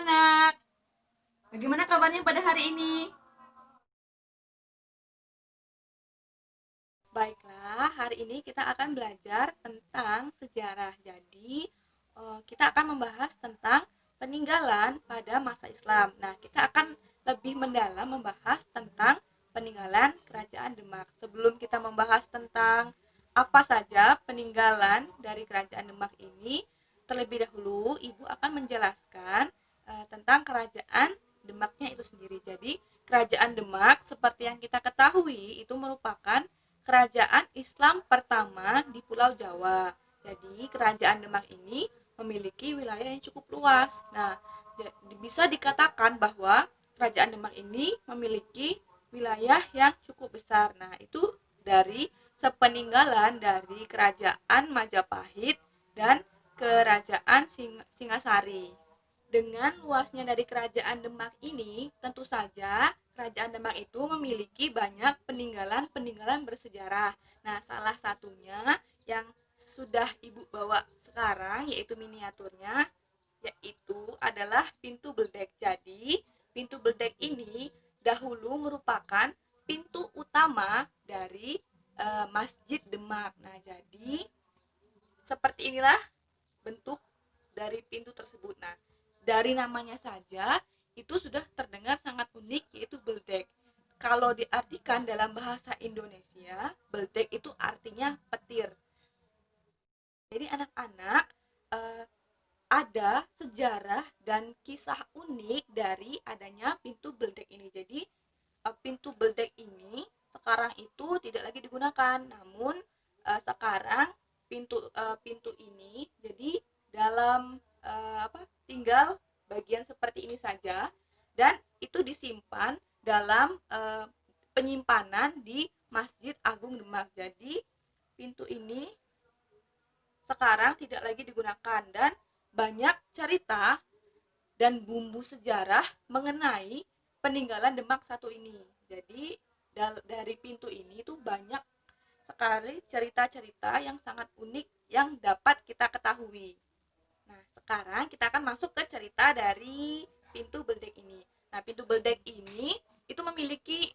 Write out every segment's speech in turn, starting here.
anak-anak, bagaimana kabarnya pada hari ini? Baiklah, hari ini kita akan belajar tentang sejarah. Jadi, kita akan membahas tentang peninggalan pada masa Islam. Nah, kita akan lebih mendalam membahas tentang peninggalan Kerajaan Demak. Sebelum kita membahas tentang apa saja peninggalan dari Kerajaan Demak ini, terlebih dahulu Ibu akan menjelaskan tentang Kerajaan Demaknya itu sendiri. Jadi, Kerajaan Demak seperti yang kita ketahui itu merupakan kerajaan Islam pertama di Pulau Jawa. Jadi, kerajaan Demak ini memiliki wilayah yang cukup luas. Nah, bisa dikatakan bahwa kerajaan Demak ini memiliki wilayah yang cukup besar. Nah, itu dari sepeninggalan dari kerajaan Majapahit dan kerajaan Singasari. Dengan luasnya dari kerajaan Demak ini, tentu saja kerajaan Demak itu memiliki banyak peninggalan-peninggalan bersejarah. Nah, salah satunya yang sudah Ibu bawa sekarang yaitu miniaturnya, yaitu adalah pintu beldek. Jadi, pintu beldek ini dahulu merupakan pintu utama dari Masjid Demak. Nah, jadi seperti inilah bentuk dari pintu tersebut. Nah, dari namanya saja itu sudah terdengar sangat unik, yaitu beldek. Kalau diartikan dalam bahasa Indonesia, beldek itu artinya petir. Jadi anak-anak, eh, ada sejarah dan kisah unik dari adanya pintu beldek ini. Jadi pintu beldek ini sekarang itu tidak lagi digunakan, namun sekarang pintu ini jadi dalam tinggal bagian seperti ini saja, dan itu disimpan dalam penyimpanan di Masjid Agung Demak. Jadi pintu ini sekarang tidak lagi digunakan, dan banyak cerita dan bumbu sejarah mengenai peninggalan Demak satu ini. Jadi dari pintu ini itu banyak sekali cerita-cerita yang sangat unik yang dapat kita ketahui. Nah, sekarang kita akan masuk ke cerita dari pintu beldek ini. Nah, pintu beldek ini itu memiliki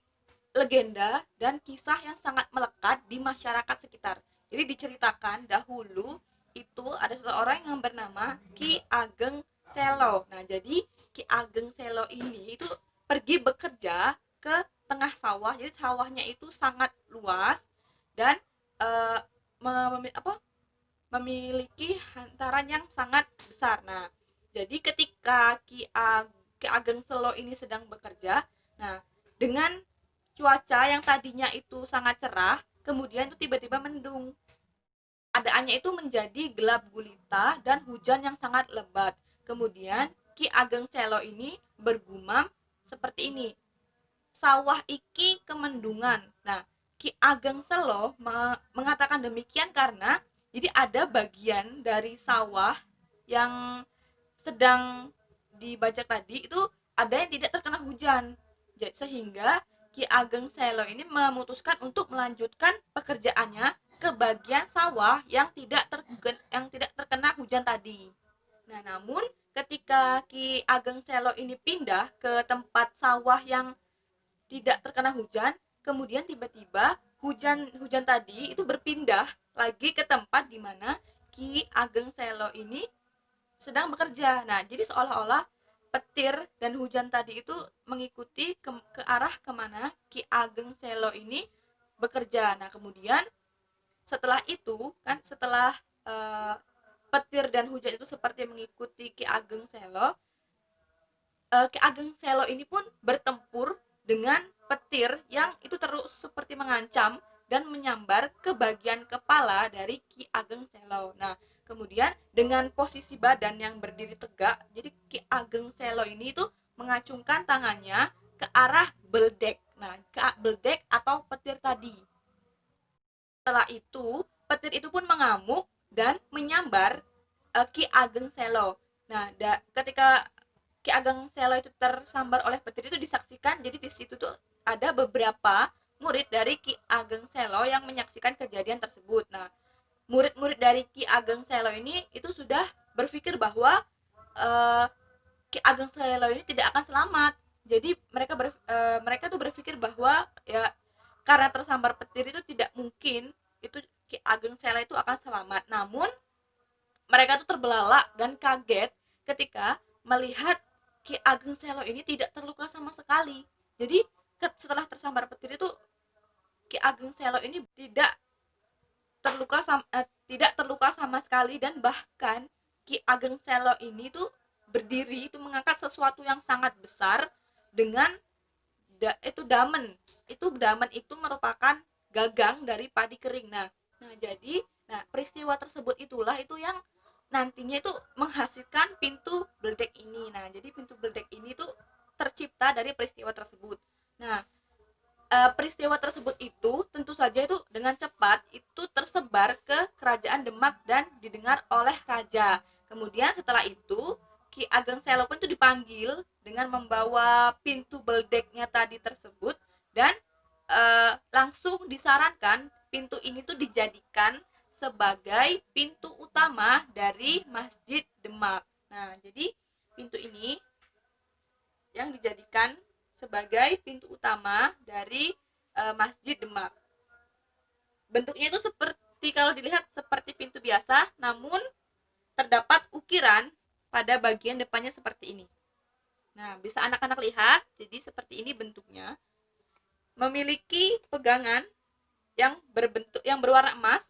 legenda dan kisah yang sangat melekat di masyarakat sekitar. Jadi diceritakan dahulu itu ada seseorang yang bernama Ki Ageng Selo. Nah, jadi Ki Ageng Selo ini itu pergi bekerja ke tengah sawah. Jadi sawahnya itu sangat luas dan eh, memiliki hantaran yang sangat besar. Nah, jadi ketika Ki Ageng Selo ini sedang bekerja, nah dengan cuaca yang tadinya itu sangat cerah, kemudian itu tiba-tiba mendung. Keadaannya itu menjadi gelap gulita dan hujan yang sangat lebat. Kemudian Ki Ageng Selo ini bergumam seperti ini, sawah iki kemendungan. Nah, Ki Ageng Selo mengatakan demikian karena jadi ada bagian dari sawah yang sedang dibajak tadi itu ada yang tidak terkena hujan. Sehingga Ki Ageng Selo ini memutuskan untuk melanjutkan pekerjaannya ke bagian sawah yang tidak terkena hujan tadi. Nah, namun ketika Ki Ageng Selo ini pindah ke tempat sawah yang tidak terkena hujan, kemudian tiba-tiba hujan tadi itu berpindah lagi ke tempat di mana Ki Ageng Selo ini sedang bekerja. Nah, jadi seolah-olah petir dan hujan tadi itu mengikuti ke arah kemana Ki Ageng Selo ini bekerja. Nah, kemudian setelah petir dan hujan itu seperti mengikuti Ki Ageng Selo, Ki Ageng Selo ini pun bertempur dengan petir yang itu terus seperti mengancam dan menyambar ke bagian kepala dari Ki Ageng Selo. Nah, kemudian dengan posisi badan yang berdiri tegak, jadi Ki Ageng Selo ini itu mengacungkan tangannya ke arah beldek. Nah, ke beldek atau petir tadi. Setelah itu, petir itu pun mengamuk dan menyambar Ki Ageng Selo. Nah, ketika Ki Ageng Selo itu tersambar oleh petir itu disaksikan, jadi di situ tuh ada beberapa murid dari Ki Ageng Selo yang menyaksikan kejadian tersebut. Nah, murid-murid dari Ki Ageng Selo ini itu sudah berpikir bahwa uh, Ki Ageng Selo ini tidak akan selamat. Jadi mereka tuh berpikir bahwa ya karena tersambar petir itu tidak mungkin itu Ki Ageng Selo itu akan selamat. Namun mereka tuh terbelalak dan kaget ketika melihat Ki Ageng Selo ini tidak terluka sama sekali. Jadi setelah tersambar petir itu Ki Ageng Selo ini tidak terluka sama sekali, dan bahkan Ki Ageng Selo ini tuh berdiri itu mengangkat sesuatu yang sangat besar dengan itu damen. Damen itu merupakan gagang dari padi kering. Nah, peristiwa tersebut itulah itu yang nantinya itu menghasilkan pintu beledek ini. Nah, jadi pintu beledek ini tuh tercipta dari peristiwa tersebut. Nah, peristiwa tersebut itu tentu saja itu dengan cepat itu tersebar ke kerajaan Demak dan didengar oleh raja. Kemudian setelah itu Ki Ageng Selo pun itu dipanggil dengan membawa pintu beledeknya tadi tersebut, dan langsung disarankan pintu ini tuh dijadikan sebagai pintu utama dari Masjid Demak. Nah, jadi pintu ini yang dijadikan sebagai pintu utama dari Masjid Demak. Bentuknya itu seperti, kalau dilihat seperti pintu biasa, namun terdapat ukiran pada bagian depannya seperti ini. Nah, bisa anak-anak lihat, jadi seperti ini bentuknya. Memiliki pegangan yang berwarna emas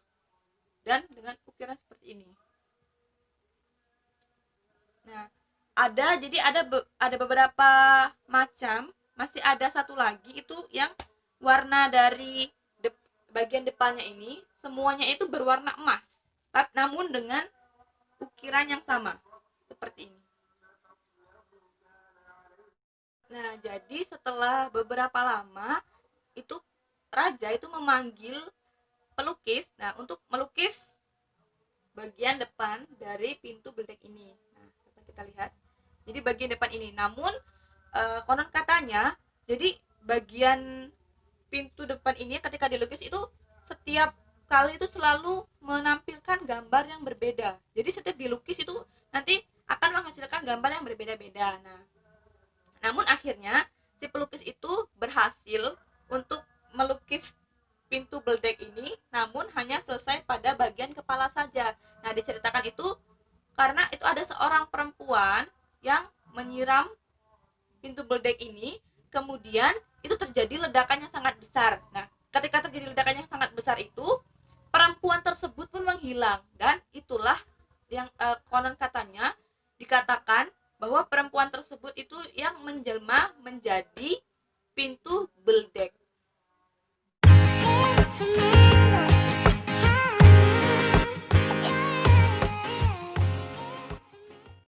dan dengan ukiran seperti ini. Nah, ada beberapa macam, masih ada satu lagi itu yang warna dari bagian depannya ini semuanya itu berwarna emas, namun dengan ukiran yang sama seperti ini. Nah, jadi setelah beberapa lama itu raja itu memanggil pelukis, nah, untuk melukis bagian depan dari pintu beledek ini. Nah, kita lihat. Jadi bagian depan ini. Namun konon katanya, jadi bagian pintu depan ini ketika dilukis itu setiap kali itu selalu menampilkan gambar yang berbeda. Jadi setiap dilukis itu nanti akan menghasilkan gambar yang berbeda-beda. Nah, namun akhirnya si pelukis itu berhasil untuk melukis pintu beledek ini, namun hanya selesai pada bagian kepala saja. Nah, diceritakan itu karena itu ada seorang perempuan yang menyiram pintu beledek ini, kemudian itu terjadi ledakan yang sangat besar. Nah, ketika terjadi ledakan yang sangat besar itu, perempuan tersebut pun menghilang, dan itulah yang konon katanya dikatakan bahwa perempuan tersebut itu yang menjelma menjadi pintu beledek.